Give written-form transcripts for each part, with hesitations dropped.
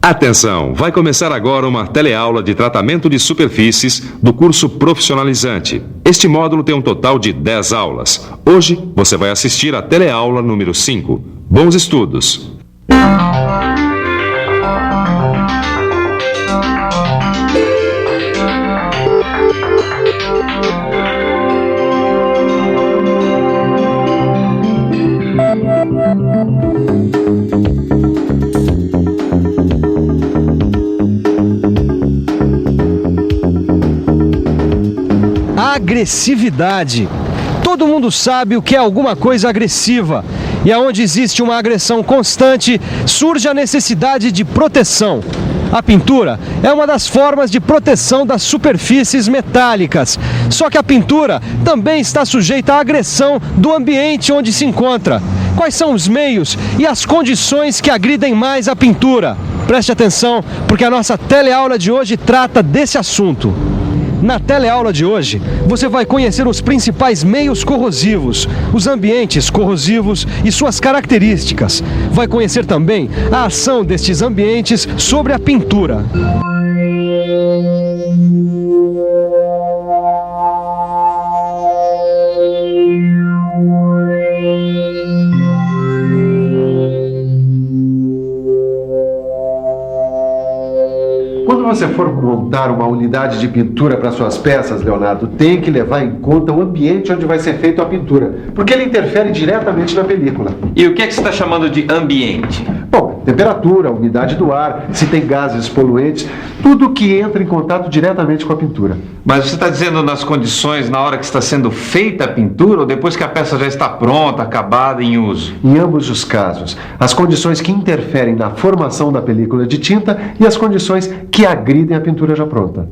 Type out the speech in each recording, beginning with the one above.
Atenção, vai começar agora uma teleaula de tratamento de superfícies do curso profissionalizante. Este módulo tem um total de 10 aulas. Hoje você vai assistir a teleaula número 5. Bons estudos! Agressividade. Todo mundo sabe o que é alguma coisa agressiva. E aonde existe uma agressão constante, surge a necessidade de proteção. A pintura é uma das formas de proteção das superfícies metálicas. Só que a pintura também está sujeita à agressão do ambiente onde se encontra. Quais são os meios e as condições que agridem mais a pintura? Preste atenção, porque a nossa teleaula de hoje trata desse assunto. Na teleaula de hoje, você vai conhecer os principais meios corrosivos, os ambientes corrosivos e suas características. Vai conhecer também a ação destes ambientes sobre a pintura. Quando você for montar uma unidade de pintura para suas peças, Leonardo, tem que levar em conta o ambiente onde vai ser feita a pintura, porque ele interfere diretamente na película. E o que é que você está chamando de ambiente? Bom, temperatura, umidade do ar, se tem gases poluentes, tudo que entra em contato diretamente com a pintura. Mas você está dizendo nas condições na hora que está sendo feita a pintura ou depois que a peça já está pronta, acabada, em uso? Em ambos os casos, as condições que interferem na formação da película de tinta e as condições que agridem a pintura já pronta.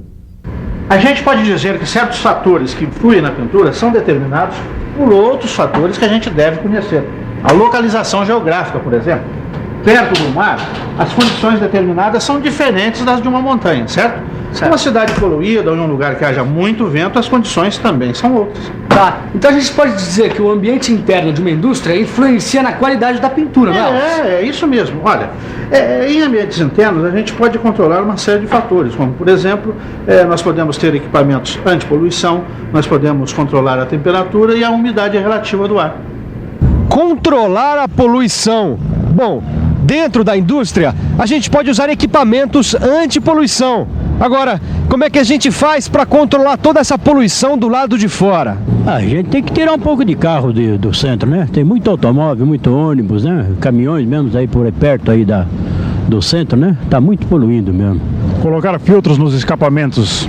A gente pode dizer que certos fatores que influem na pintura são determinados por outros fatores que a gente deve conhecer. A localização geográfica, por exemplo. Perto do mar, as condições determinadas são diferentes das de uma montanha, certo? Em uma cidade poluída ou em um lugar que haja muito vento, as condições também são outras. Tá, então a gente pode dizer que o ambiente interno de uma indústria influencia na qualidade da pintura, não é? É isso mesmo. Olha, em ambientes internos a gente pode controlar uma série de fatores, como por exemplo, nós podemos ter equipamentos antipoluição, nós podemos controlar a temperatura e a umidade relativa do ar. Controlar a poluição. Bom, dentro da indústria, a gente pode usar equipamentos antipoluição. Agora, como é que a gente faz para controlar toda essa poluição do lado de fora? A gente tem que tirar um pouco de carro do centro, né? Tem muito automóvel, muito ônibus, né? Caminhões mesmo aí por aí perto aí do centro, né? Tá muito poluído mesmo. Colocar filtros nos escapamentos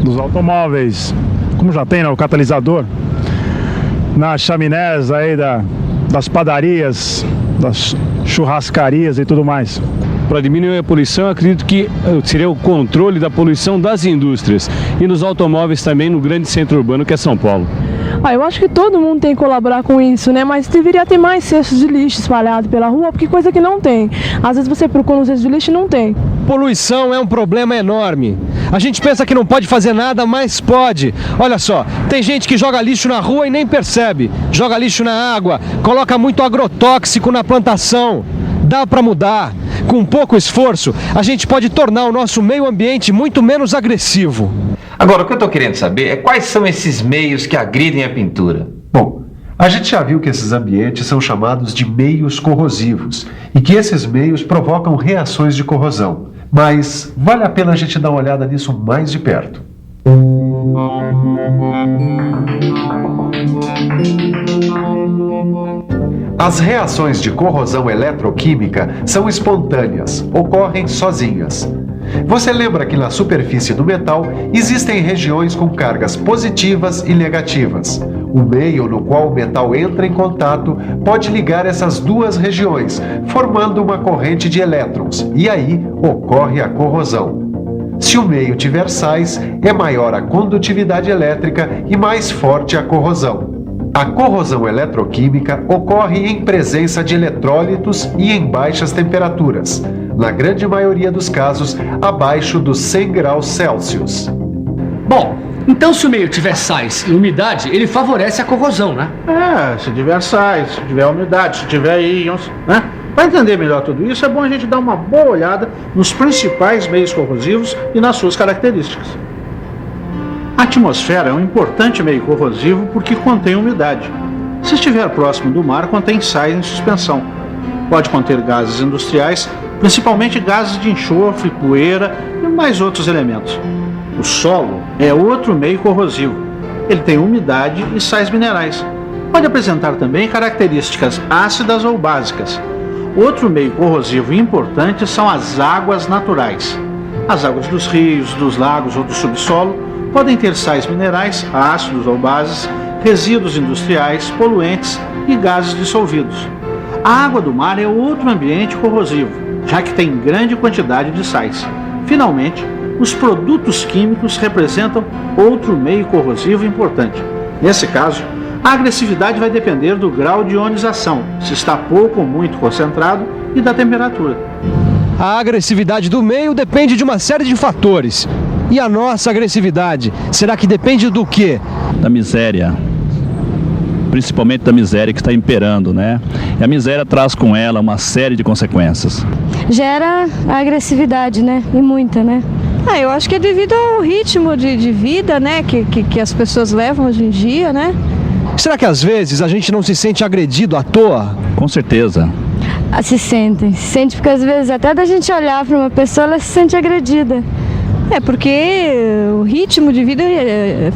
dos automóveis, como já tem, né? O catalisador, nas chaminés aí das padarias, das churrascarias e tudo mais. Para diminuir a poluição, acredito que seria o controle da poluição das indústrias e nos automóveis também no grande centro urbano que é São Paulo. Eu acho que todo mundo tem que colaborar com isso, né? Mas deveria ter mais cestos de lixo espalhados pela rua, porque coisa que não tem. Às vezes você procura um cesto de lixo e não tem. Poluição é um problema enorme. A gente pensa que não pode fazer nada, mas pode. Olha só, tem gente que joga lixo na rua e nem percebe. Joga lixo na água, coloca muito agrotóxico na plantação. Dá para mudar. Com pouco esforço, a gente pode tornar o nosso meio ambiente muito menos agressivo. Agora, o que eu estou querendo saber é quais são esses meios que agridem a pintura. Bom, a gente já viu que esses ambientes são chamados de meios corrosivos e que esses meios provocam reações de corrosão. Mas vale a pena a gente dar uma olhada nisso mais de perto. As reações de corrosão eletroquímica são espontâneas, ocorrem sozinhas. Você lembra que na superfície do metal existem regiões com cargas positivas e negativas. O meio no qual o metal entra em contato pode ligar essas duas regiões, formando uma corrente de elétrons, e aí ocorre a corrosão. Se o meio tiver sais, é maior a condutividade elétrica e mais forte a corrosão. A corrosão eletroquímica ocorre em presença de eletrólitos e em baixas temperaturas, na grande maioria dos casos abaixo dos 100 graus Celsius. Bom, então se o meio tiver sais e umidade, ele favorece a corrosão, né? Se tiver sais, se tiver umidade, se tiver íons, né? Para entender melhor tudo isso, é bom a gente dar uma boa olhada nos principais meios corrosivos e nas suas características. A atmosfera é um importante meio corrosivo porque contém umidade. Se estiver próximo do mar, contém sais em suspensão. Pode conter gases industriais, principalmente gases de enxofre, poeira e mais outros elementos. O solo é outro meio corrosivo. Ele tem umidade e sais minerais. Pode apresentar também características ácidas ou básicas. Outro meio corrosivo importante são as águas naturais. As águas dos rios, dos lagos ou do subsolo podem ter sais minerais, ácidos ou bases, resíduos industriais, poluentes e gases dissolvidos. A água do mar é outro ambiente corrosivo, já que tem grande quantidade de sais. Finalmente, os produtos químicos representam outro meio corrosivo importante. Nesse caso, a agressividade vai depender do grau de ionização, se está pouco ou muito concentrado, e da temperatura. A agressividade do meio depende de uma série de fatores. E a nossa agressividade, será que depende do quê? Da miséria. Principalmente da miséria que está imperando, né? E a miséria traz com ela uma série de consequências. Gera a agressividade, né? E muita, né? Eu acho que é devido ao ritmo de vida, né? Que as pessoas levam hoje em dia, né? Será que às vezes a gente não se sente agredido à toa? Com certeza. Se sente porque às vezes até da gente olhar para uma pessoa, ela se sente agredida. Porque o ritmo de vida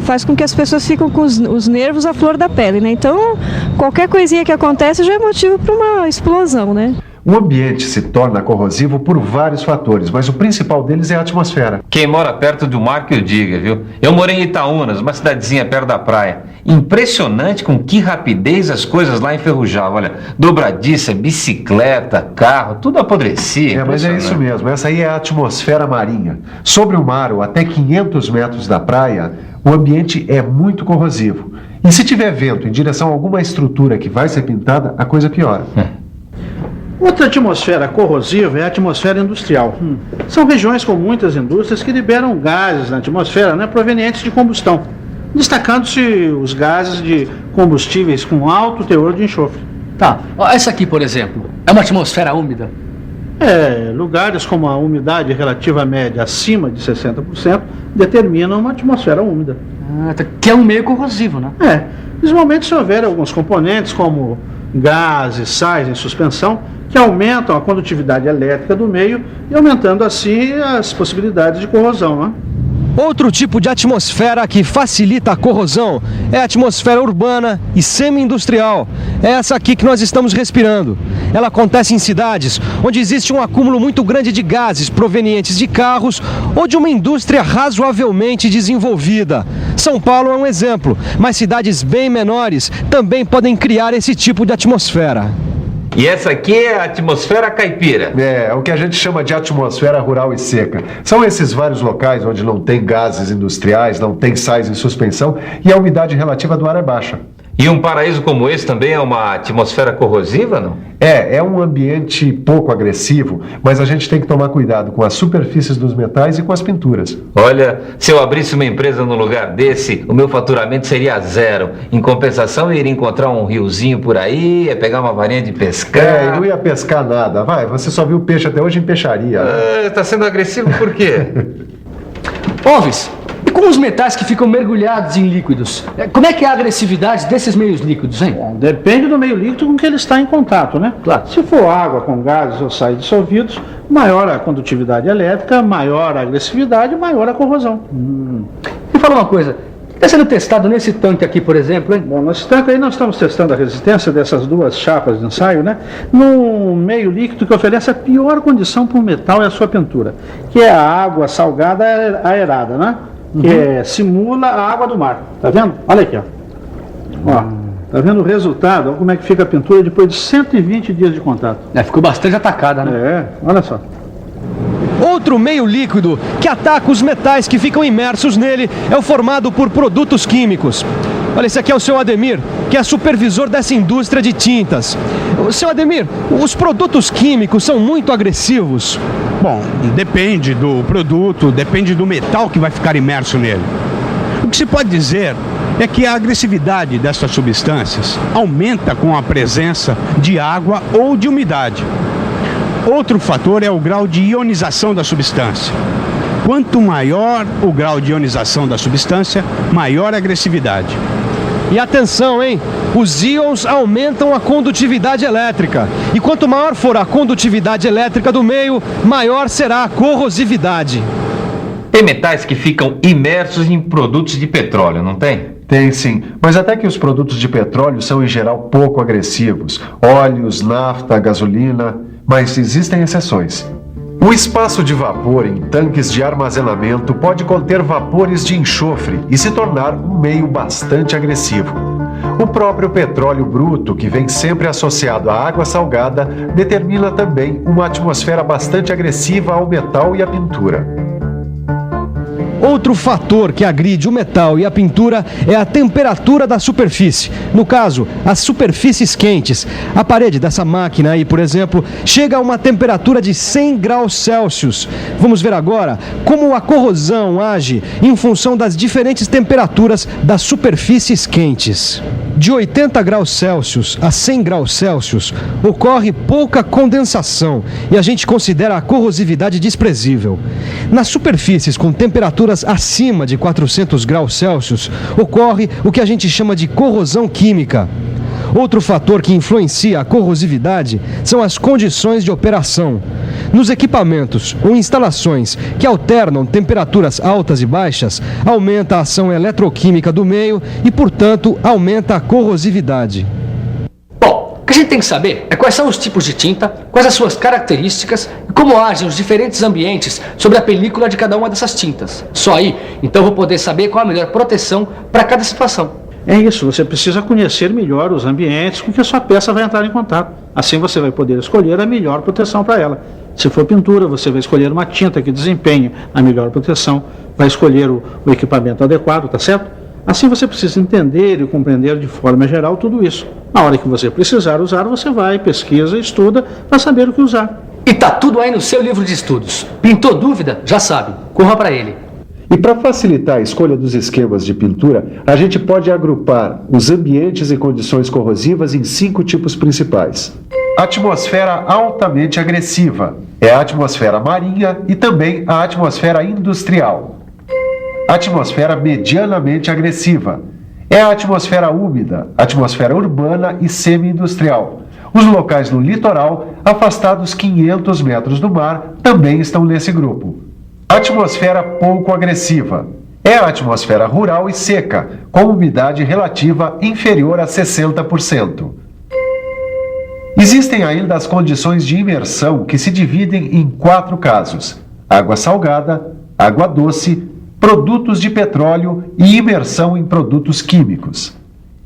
faz com que as pessoas fiquem com os nervos à flor da pele, né? Então, qualquer coisinha que acontece já é motivo para uma explosão, né? O ambiente se torna corrosivo por vários fatores, mas o principal deles é a atmosfera. Quem mora perto do mar que eu diga, viu? Eu morei em Itaúnas, uma cidadezinha perto da praia. Impressionante com que rapidez as coisas lá enferrujavam. Olha, dobradiça, bicicleta, carro, tudo apodrecia. Mas é isso mesmo, essa aí é a atmosfera marinha. Sobre o mar, ou até 500 metros da praia, o ambiente é muito corrosivo. E se tiver vento em direção a alguma estrutura que vai ser pintada, a coisa piora. Outra atmosfera corrosiva é a atmosfera industrial. São regiões com muitas indústrias que liberam gases na atmosfera, né, provenientes de combustão, destacando-se os gases de combustíveis com alto teor de enxofre. Tá, essa aqui, por exemplo, é uma atmosfera úmida. Lugares como a umidade relativa média acima de 60% determinam uma atmosfera úmida. Que é um meio corrosivo, né? Principalmente se houver alguns componentes como gases, sais em suspensão, que aumentam a condutividade elétrica do meio e aumentando assim as possibilidades de corrosão, né? Outro tipo de atmosfera que facilita a corrosão é a atmosfera urbana e semi-industrial. É essa aqui que nós estamos respirando. Ela acontece em cidades onde existe um acúmulo muito grande de gases provenientes de carros ou de uma indústria razoavelmente desenvolvida. São Paulo é um exemplo, mas cidades bem menores também podem criar esse tipo de atmosfera. E essa aqui é a atmosfera caipira. É o que a gente chama de atmosfera rural e seca. São esses vários locais onde não tem gases industriais, não tem sais em suspensão e a umidade relativa do ar é baixa. E um paraíso como esse também é uma atmosfera corrosiva, não? É um ambiente pouco agressivo, mas a gente tem que tomar cuidado com as superfícies dos metais e com as pinturas. Olha, se eu abrisse uma empresa num lugar desse, o meu faturamento seria zero. Em compensação, eu iria encontrar um riozinho por aí, ia pegar uma varinha de pescar. E não ia pescar nada. Você só viu peixe até hoje em peixaria. Tá sendo agressivo por quê? Óbvio. E com os metais que ficam mergulhados em líquidos? Como é que é a agressividade desses meios líquidos, hein? Depende do meio líquido com que ele está em contato, né? Claro. Se for água com gases ou sais dissolvidos, maior a condutividade elétrica, maior a agressividade, maior a corrosão. E fala uma coisa, está sendo testado nesse tanque aqui, por exemplo, hein? Bom, nesse tanque aí nós estamos testando a resistência dessas duas chapas de ensaio, né? Num meio líquido que oferece a pior condição para o metal e a sua pintura, que é a água salgada aerada, né? Que simula a água do mar. Tá vendo? Olha aqui, ó. Tá vendo o resultado? Olha como é que fica a pintura depois de 120 dias de contato. Ficou bastante atacada, né? Olha só. Outro meio líquido que ataca os metais que ficam imersos nele é o formado por produtos químicos. Olha, esse aqui é o seu Ademir, que é supervisor dessa indústria de tintas. Seu Ademir, os produtos químicos são muito agressivos? Bom, depende do produto, depende do metal que vai ficar imerso nele. O que se pode dizer é que a agressividade dessas substâncias aumenta com a presença de água ou de umidade. Outro fator é o grau de ionização da substância. Quanto maior o grau de ionização da substância, maior a agressividade. E atenção, hein? Os íons aumentam a condutividade elétrica. E quanto maior for a condutividade elétrica do meio, maior será a corrosividade. Tem metais que ficam imersos em produtos de petróleo, não tem? Tem sim, mas até que os produtos de petróleo são em geral pouco agressivos. Óleos, nafta, gasolina, mas existem exceções. O espaço de vapor em tanques de armazenamento pode conter vapores de enxofre e se tornar um meio bastante agressivo. O próprio petróleo bruto, que vem sempre associado à água salgada, determina também uma atmosfera bastante agressiva ao metal e à pintura. Outro fator que agride o metal e a pintura é a temperatura da superfície. No caso, as superfícies quentes. A parede dessa máquina aí, por exemplo, chega a uma temperatura de 100 graus Celsius. Vamos ver agora como a corrosão age em função das diferentes temperaturas das superfícies quentes. De 80 graus Celsius a 100 graus Celsius ocorre pouca condensação e a gente considera a corrosividade desprezível. Nas superfícies com temperaturas acima de 400 graus Celsius ocorre o que a gente chama de corrosão química. Outro fator que influencia a corrosividade são as condições de operação. Nos equipamentos ou instalações que alternam temperaturas altas e baixas, aumenta a ação eletroquímica do meio e, portanto, aumenta a corrosividade. Bom, o que a gente tem que saber é quais são os tipos de tinta, quais as suas características e como agem os diferentes ambientes sobre a película de cada uma dessas tintas. Só aí, então, eu vou poder saber qual a melhor proteção para cada situação. É isso, você precisa conhecer melhor os ambientes com que a sua peça vai entrar em contato. Assim você vai poder escolher a melhor proteção para ela. Se for pintura, você vai escolher uma tinta que desempenhe a melhor proteção, vai escolher o equipamento adequado, tá certo? Assim você precisa entender e compreender de forma geral tudo isso. Na hora que você precisar usar, você vai, pesquisa, estuda para saber o que usar. E tá tudo aí no seu livro de estudos. Pintou dúvida? Já sabe, corra para ele. E para facilitar a escolha dos esquemas de pintura, a gente pode agrupar os ambientes e condições corrosivas em 5 tipos principais. Atmosfera altamente agressiva é a atmosfera marinha e também a atmosfera industrial. Atmosfera medianamente agressiva é a atmosfera úmida, atmosfera urbana e semi-industrial. Os locais no litoral, afastados 500 metros do mar, também estão nesse grupo. Atmosfera pouco agressiva é a atmosfera rural e seca, com umidade relativa inferior a 60%. Existem ainda as condições de imersão que se dividem em 4 casos: água salgada, água doce, produtos de petróleo e imersão em produtos químicos.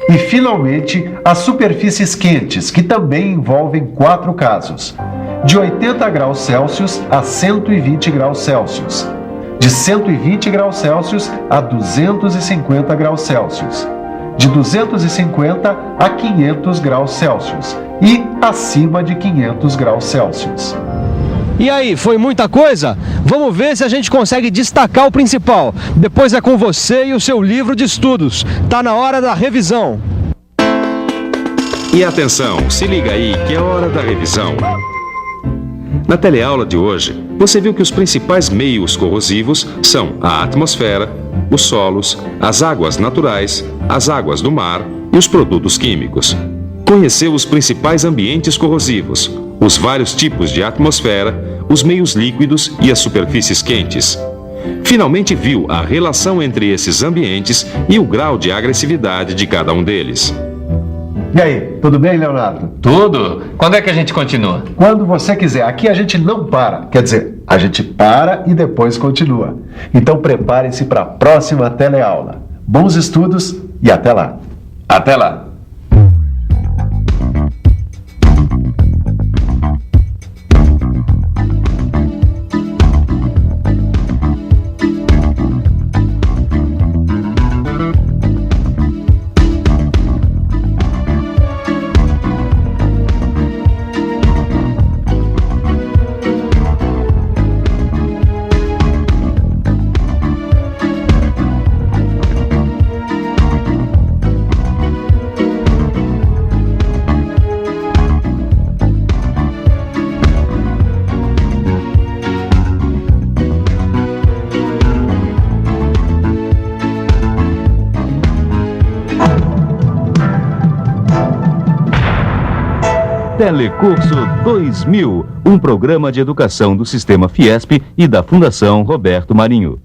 E, finalmente, as superfícies quentes, que também envolvem 4 casos: de 80 graus Celsius a 120 graus Celsius, de 120 graus Celsius a 250 graus Celsius, de 250 a 500 graus Celsius e acima de 500 graus Celsius. E aí, foi muita coisa? Vamos ver se a gente consegue destacar o principal. Depois é com você e o seu livro de estudos. Tá na hora da revisão. E atenção, se liga aí que é hora da revisão. Na teleaula de hoje, você viu que os principais meios corrosivos são a atmosfera, os solos, as águas naturais, as águas do mar e os produtos químicos. Conheceu os principais ambientes corrosivos, os vários tipos de atmosfera, os meios líquidos e as superfícies quentes. Finalmente viu a relação entre esses ambientes e o grau de agressividade de cada um deles. E aí, tudo bem, Leonardo? Tudo. Quando é que a gente continua? Quando você quiser. Aqui a gente não para. Quer dizer, a gente para e depois continua. Então prepare-se para a próxima teleaula. Bons estudos e até lá. Até lá. Telecurso 2000, um programa de educação do Sistema Fiesp e da Fundação Roberto Marinho.